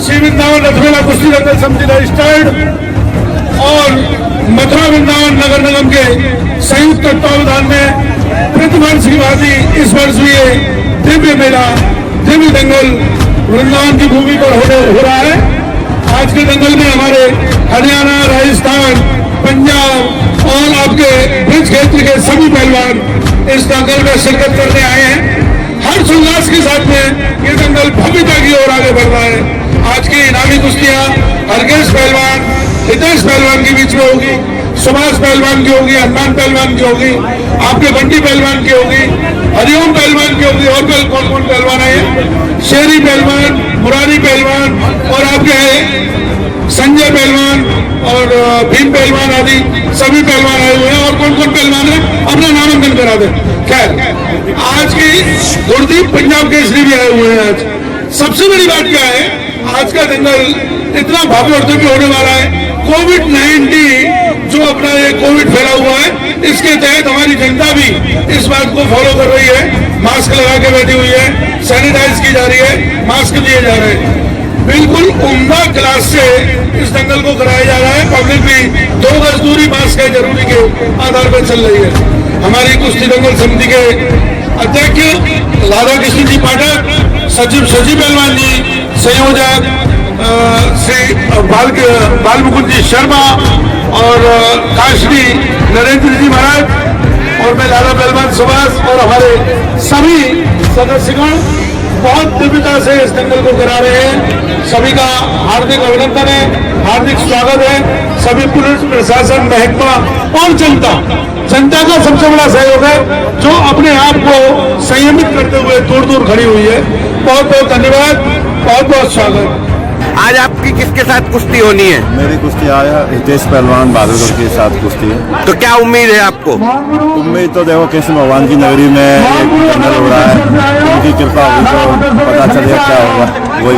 श्री वृंदावन रथमेला कुश्ती दंगल समिति रजिस्टर्ड और मथुरा वृंदावन नगर निगम के संयुक्त तत्वावधान में प्रतिवर्ष की भांति इस वर्ष भी ये दिव्य मेला, दिव्य दंगल वृंदावन की भूमि पर हो रहा है। आज के दंगल में हमारे हरियाणा, राजस्थान, पंजाब और आपके ब्रज क्षेत्र के सभी पहलवान इस दंगल में शिरकत करने आए हैं। हर्ष उल्लास के साथ में ये दंगल भव्यता की ओर आगे बढ़ रहा है। आज की इनामी कुश्तियां हरकेश पहलवान, हितेश पहलवान के बीच में होगी, सुभाष पहलवान की होगी, हनुमान पहलवान की होगी, आपके बंटी पहलवान की होगी, हरिओम पहलवान की होगी। और कौन कौन पहलवान है? शेरी पहलवान, मुरारी पहलवान और आपके संजय पहलवान और भीम पहलवान आदि सभी पहलवान आए हुए हैं। और कौन कौन पहलवान है अपना नामांकन करा दे। खैर, आज की गुरदीप पंजाब केसरी भी आए हुए हैं। आज सबसे बड़ी बात क्या है, आज का दंगल इतना भव्य और दिव्य होने वाला है। कोविड-19 जो अपना ये कोविड फैला हुआ है, इसके तहत हमारी जनता भी इस बात को फॉलो कर रही है, मास्क लगा के बैठी हुई है, सैनिटाइज की जा रही है, मास्क दिए जा रहे हैं। बिल्कुल उम्दा क्लास से इस दंगल को कराया जा रहा है। पब्लिक भी 2 गज दूरी मास्क है जरूरी के आधार पर चल रही है। हमारी कुश्ती दंगल समिति के अध्यक्ष राधा कृष्ण जी पाठक, सचिव शशि पहलवान जी, संयोजक श्री बाल मुकुंद जी शर्मा और काशनी नरेंद्र जी महाराज और मैं लाला पहलवान सुभाष और हमारे सभी सदस्यगण बहुत दिव्यता से इस दंगल को करा रहे हैं। सभी का हार्दिक अभिनंदन है, हार्दिक स्वागत है। सभी पुलिस प्रशासन, महकमा और जनता का सबसे बड़ा सहयोग है, जो अपने आप को संयमित करते हुए दूर दूर खड़ी हुई है। बहुत बहुत धन्यवाद, बहुत बहुत स्वागत। आज आपकी किसके साथ कुश्ती होनी है? मेरी कुश्ती आया हितेश पहलवान बहादुरगढ़ के साथ कुश्ती है। तो क्या उम्मीद है आपको? उम्मीद तो देखो कृष्ण भगवान की नगरी में एक दंगल हो रहा है, उनकी कृपा होगी तो पता चलेगा क्या होगा वही।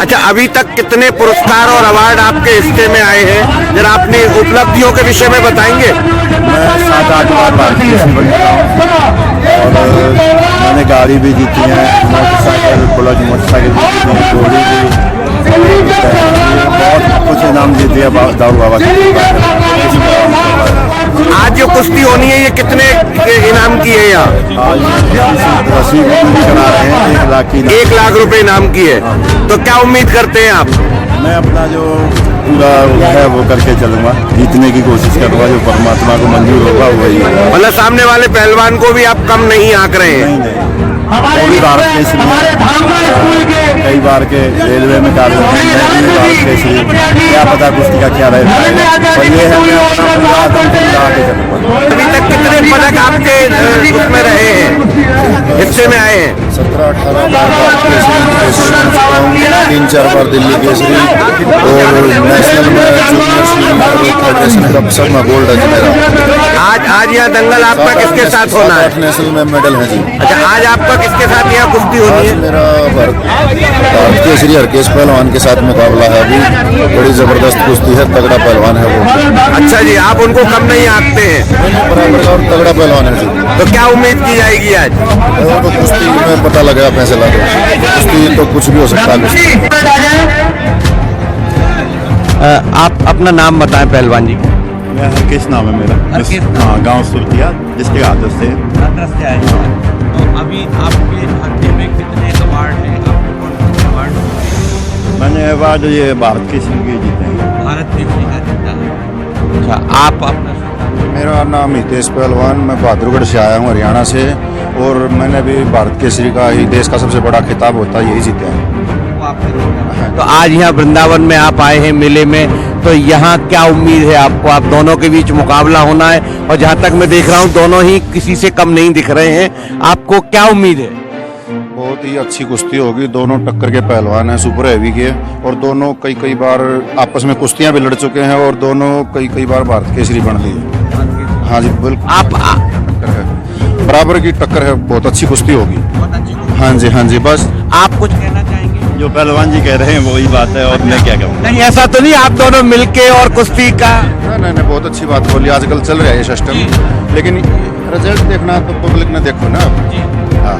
अच्छा, अभी तक कितने पुरस्कार और अवार्ड आपके हिस्से में आए हैं? जरा अपनी उपलब्धियों के विषय में बताएंगे। मैं 7-8 बार भारतीय केसरी बन चुका हूँ और मैंने गाड़ी भी जीती है, मोटरसाइकिल, बुलेट मोटरसाइकिल जीती है, घोड़ी भी, बहुत कुछ इनाम जीते हैं दाऊ बाबा की। आज जो कुश्ती होनी है, ये कितने इनाम की है? यहाँ आज रस्सी करा रहे हैं 1 लाख की। 1 लाख रुपए इनाम की है। तो क्या उम्मीद करते हैं आप? मैं अपना जो पूरा है वो करके चलूंगा, जीतने की कोशिश करूंगा, जो परमात्मा को मंजूर होगा वही। मतलब सामने वाले पहलवान को भी आप कम नहीं आंक रहे हैं? नहीं, वो भी भारत केसरी, कई बार के रेलवे में कार्य भारत केसरी, क्या पता कुश्ती का क्या रहेगा। और ये है मैं अपना पूरा आदम आगे चलूंगा। अभी तक कितने पदक आपके उसमें रहे हैं, हिस्से में आए हैं? 17-18 बार भारत केसरी, 3-4 बार दिल्ली केसरी और नेशनल में जूनियर कप सब में गोल्ड है मेरा। आज यह दंगल आपका किसके साथ होना है? नेशनल में मेडल है जी। अच्छा, आज आपका किसके साथ यहाँ कुश्ती होनी है? मेरा भारत केसरी हरकेश पहलवान के साथ मुकाबला है। अभी बड़ी जबरदस्त कुश्ती है, तगड़ा पहलवान है वो। अच्छा जी, आप उनको कम नहीं आंकते हैं? बराबर का और तगड़ा पहलवान है जी। तो क्या उम्मीद की जाएगी आज? तो कुश्ती में पता लगेगा फैसला। कुश्ती तो कुछ भी हो सकता है। आप अपना नाम बताएं पहलवान जी। मैं हरकेश नाम है मेरा। हाँ, गाँव सुरतिया जिसके आदत से आए हैं। तो अभी आपके खाते में कितने अवार्ड हैं? आपको कौन से अवार्ड मिले? मैंने अवार्ड ये भारत केसरी के जीते हैं। भारत केसरी का जीता है। अच्छा, आप अपना मेरा नाम हितेश पहलवान, मैं बहादुरगढ़ से आया हूँ, हरियाणा से। और मैंने भी भारत केसरी का ही, देश का सबसे बड़ा खिताब होता है, यही जीता है। तो आज यहाँ वृंदावन में आप आए हैं मेले में, तो यहाँ क्या उम्मीद है आपको? आप दोनों के बीच मुकाबला होना है और जहाँ तक मैं देख रहा हूँ दोनों ही किसी से कम नहीं दिख रहे हैं। आपको क्या उम्मीद है? बहुत ही अच्छी कुश्ती होगी। दोनों टक्कर के पहलवान हैं, सुपर हैवी के, और दोनों कई बार आपस में कुश्तियां भी लड़ चुके हैं और दोनों कई बार भारत केसरी बन लिए। हाँ जी, बिल्कुल। आप टक्कर है, बराबर की टक्कर है, बहुत अच्छी कुश्ती होगी। हाँ जी, बस। आप कुछ कहना चाहेंगे? जो पहलवान जी कह रहे हैं वही बात है, और मैं क्या कहूँ। नहीं, ऐसा तो नहीं आप दोनों मिलके और कुश्ती का? नहीं, बहुत अच्छी बात बोली। आजकल चल रहा है ये सिस्टम, लेकिन रिजल्ट देखना तो पब्लिक ने देखो ना। हाँ,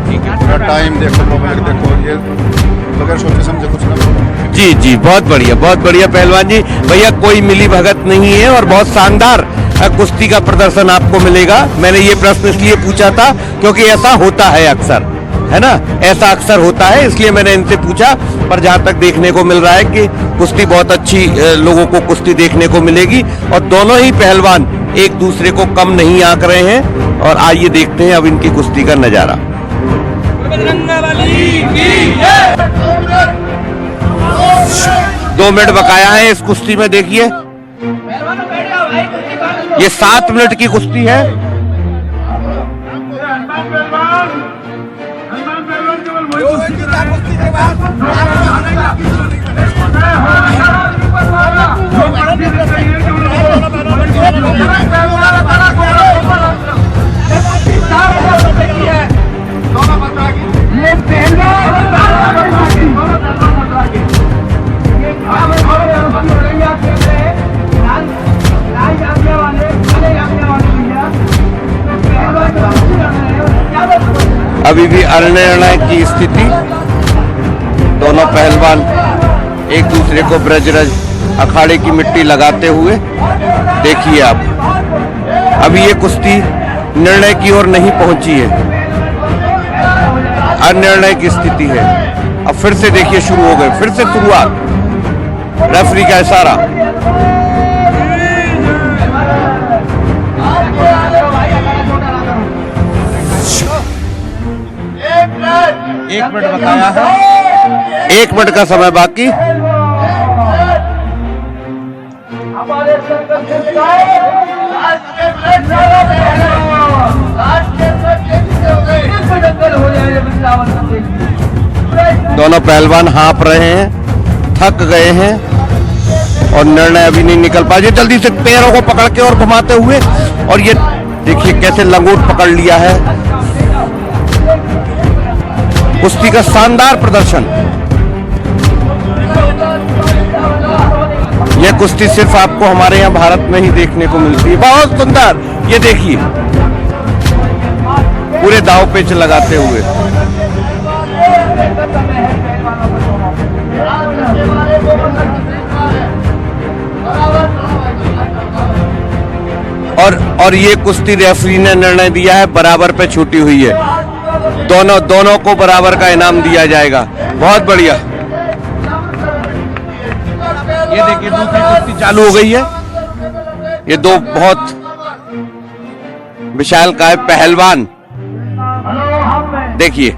ठीक है। टाइम देखो, पब्लिक देखो, ये बगैर सोचे समझे कुछ ना। जी जी, बहुत बढ़िया पहलवान जी। भैया कोई मिली भगत नहीं है और बहुत शानदार कुश्ती का प्रदर्शन आपको मिलेगा। मैंने ये प्रश्न इसलिए पूछा था क्योंकि ऐसा होता है अक्सर, है ना, ऐसा अक्सर होता है, इसलिए मैंने इनसे पूछा। पर जहां तक देखने को मिल रहा है कि कुश्ती बहुत अच्छी, लोगों को कुश्ती देखने को मिलेगी और दोनों ही पहलवान एक दूसरे को कम नहीं आंक रहे हैं। और आइए देखते हैं अब इनकी कुश्ती का नजारा। 2 मिनट बकाया है इस कुश्ती में। देखिए ये 7 मिनट की कुश्ती है। अभी भी अनिर्णय की स्थिति, दोनों पहलवान एक दूसरे को ब्रजरज अखाड़े की मिट्टी लगाते हुए। देखिए आप, अभी ये कुश्ती निर्णय की ओर नहीं पहुंची है, अनिर्णय की स्थिति है। अब फिर से देखिए शुरू हो गए, फिर से शुरुआत, रेफरी का इशारा। एक मिनट बकाया है, 1 मिनट का समय बाकी। दोनों पहलवान हाँप रहे हैं, थक गए हैं और निर्णय अभी नहीं निकल पाए। जल्दी से पैरों को पकड़ के और घुमाते हुए, और ये देखिए कैसे लंगोट पकड़ लिया है। कुश्ती का शानदार प्रदर्शन। यह कुश्ती सिर्फ आपको हमारे यहाँ भारत में ही देखने को मिलती है। बहुत सुंदर, ये देखिए पूरे दांव पेच लगाते हुए। और ये कुश्ती रेफरी ने निर्णय दिया है बराबर पे छूटी हुई है। दोनों को बराबर का इनाम दिया जाएगा। बहुत बढ़िया। ये देखिए दूसरी कुश्ती चालू हो गई है। ये दो बहुत विशालकाय पहलवान, देखिए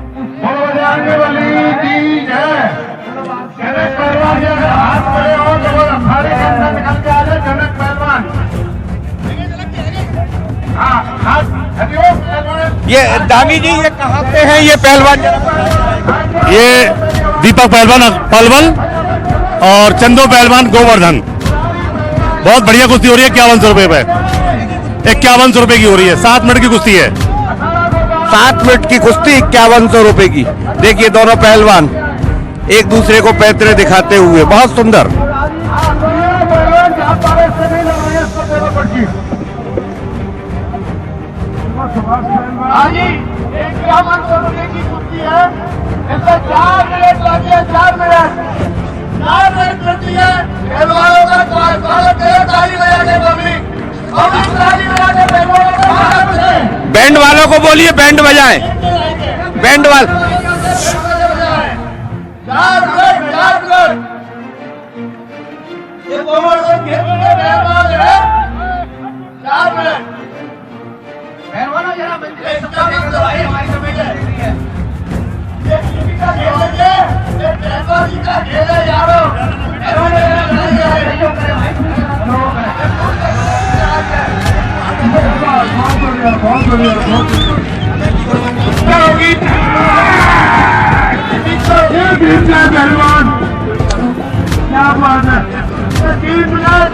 ये दामी जी, ये कहाँ पे हैं ये पहलवान? ये दीपक पहलवान पलवल और चंदो पहलवान गोवर्धन। बहुत बढ़िया कुश्ती हो रही है। 5100 रुपए पे, 5100 रुपए की हो रही है। 7 मिनट की कुश्ती है। 7 मिनट की कुश्ती 5100 रुपए की। देखिए दोनों पहलवान एक दूसरे को पैतरे दिखाते हुए। बहुत सुंदर। हाँ जी, 5100 रुपए की कुर्सी है। इसमें 4 मिनट बाकी है। 4 मिनट लगती है। पहलवानों का स्वागत है। ताली बजा के पब्लिक ताली बजा के पहलवानों का स्वागत है। बैंड वालों को बोलिए बैंड बजाएं। बैंड वाले 4 मिनट ये पहलवान है। 4 मिनट पहलवान जरा हमारी कमेटी है। ये टीवी का खेल है, ये पहलवान का खेल है यारो। बहुत बढ़िया। क्या होगी पहलवान, क्या बात है। 3 मिनट।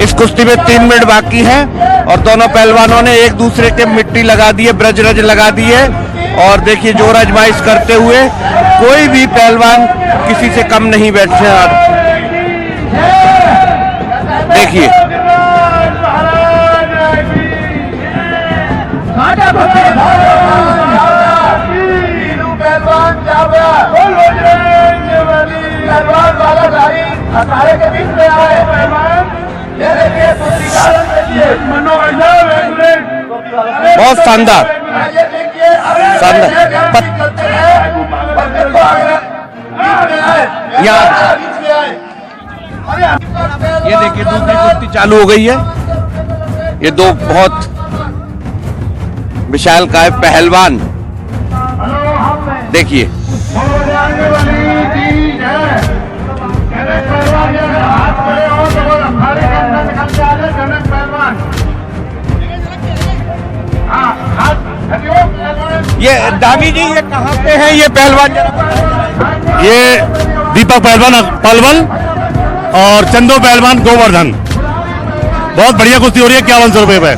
इस कुश्ती में 3 मिनट बाकी है और दोनों पहलवानों ने एक दूसरे के मिट्टी लगा दी है, ब्रजरज लगा दी है। और देखिए जोर आजमाइश करते हुए कोई भी पहलवान किसी से कम नहीं बैठे। देखिए पहलवान अखाड़े के बीच में आए ये देखिए कुश्ती का आनंद देखिए बहुत शानदार। ये देखिए शानदार। करते हैं बच्चे को आगे यहाँ बीच में आए ये देखिए दूसरी कुश्ती चालू हो गई है। ये दो बहुत विशालकाय पहलवान, देखिए ये दामी जी ये कहाँ पे है ये पहलवान? ये दीपक पहलवान पलवल और चंदो पहलवान गोवर्धन। बहुत बढ़िया कुश्ती हो रही है। 5100 रुपए पे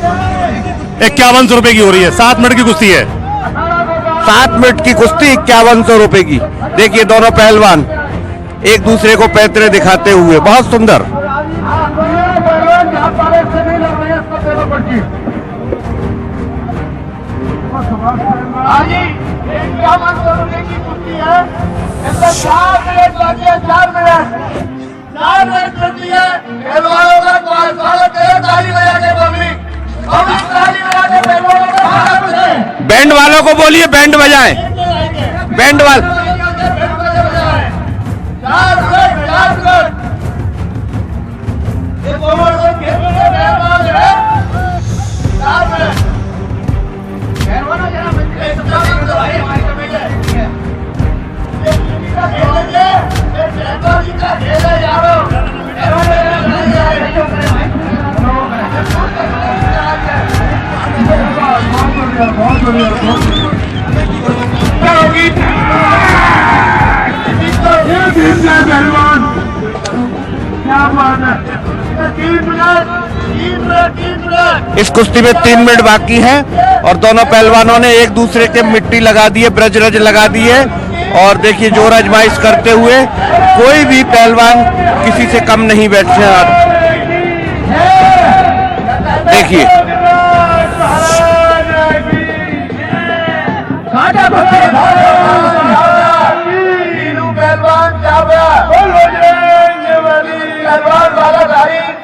5100 रुपए की हो रही है। 7 मिनट की कुश्ती है। 7 मिनट की कुश्ती 5100 रुपए की। देखिए दोनों पहलवान एक दूसरे को पैतरे दिखाते हुए, बहुत सुंदर। आज 5100 रुपए की कुश्ती है। इसमें 4 मिनट लगे, 4 मिनट कुश्ती है। पहलवानों का स्वागत है, ताली बजा के पब्लिक ताली बजा के पहलवानों का स्वागत है। बैंड वालों को बोलिए बैंड बजाएं। बैंड वाल 4 मिनट ये कोमर को खेल में पहलवान है। 4 मिनट पहलवानों जरा मिलते हैं, तो भाई हमारी कमेटी है। ये कुश्ती का खेल है, ये पहलवान जी का खेल है यारो। इस कुश्ती में 3 मिनट बाकी है और दोनों पहलवानों ने एक दूसरे के मिट्टी लगा दी है, ब्रज रज लगा दी है और देखिए जोर आजमाइश करते हुए कोई भी पहलवान किसी से कम नहीं बैठे। देखिए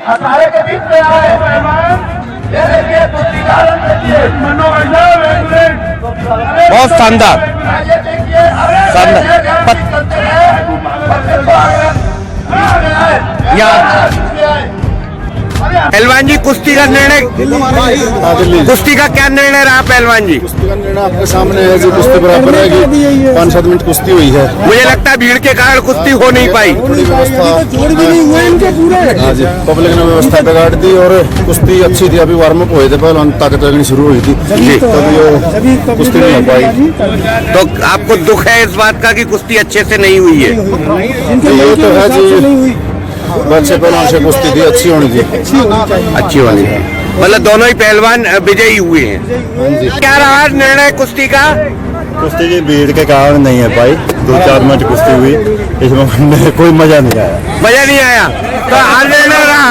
अखाड़े के बीच में आए ये देखिए कुश्ती का आनंद देखिए बहुत शानदार। ये देखिए शानदार। करते हैं बच्चे को आगे यहाँ पहलवान जी कुश्ती का निर्णय, कुश्ती का क्या निर्णय रहा पहलवान जी? कुश्ती का निर्णय आपके सामने है जी। कुश्ती बराबर है कि 5-7 मिनट कुश्ती हुई है। मुझे लगता है भीड़ के कारण कुश्ती हो नहीं पाई। थोड़ी व्यवस्था हाँ जी, पब्लिक ने व्यवस्था बिगाड़ दी और कुश्ती अच्छी थी। अभी वार्म अप हुए थे, पहलवान ताकत लगनी शुरू हुई थी, तभी वो कुश्ती नहीं हो पाई। तो आपको दुख है इस बात का कि कुश्ती अच्छे से नहीं हुई है? ये तो है जी, बच्चे पहलवान से कुश्ती थी, अच्छी होनी थी। अच्छी होनी थी, मतलब दोनों ही पहलवान विजयी हुए हैं। क्या रहा निर्णय कुश्ती का? कुश्ती की भीड़ के कारण नहीं है भाई। 2-4 मिनट कुश्ती हुई, इसमें कोई मजा नहीं आया। मजा नहीं आया तो हार निर्णय रहा।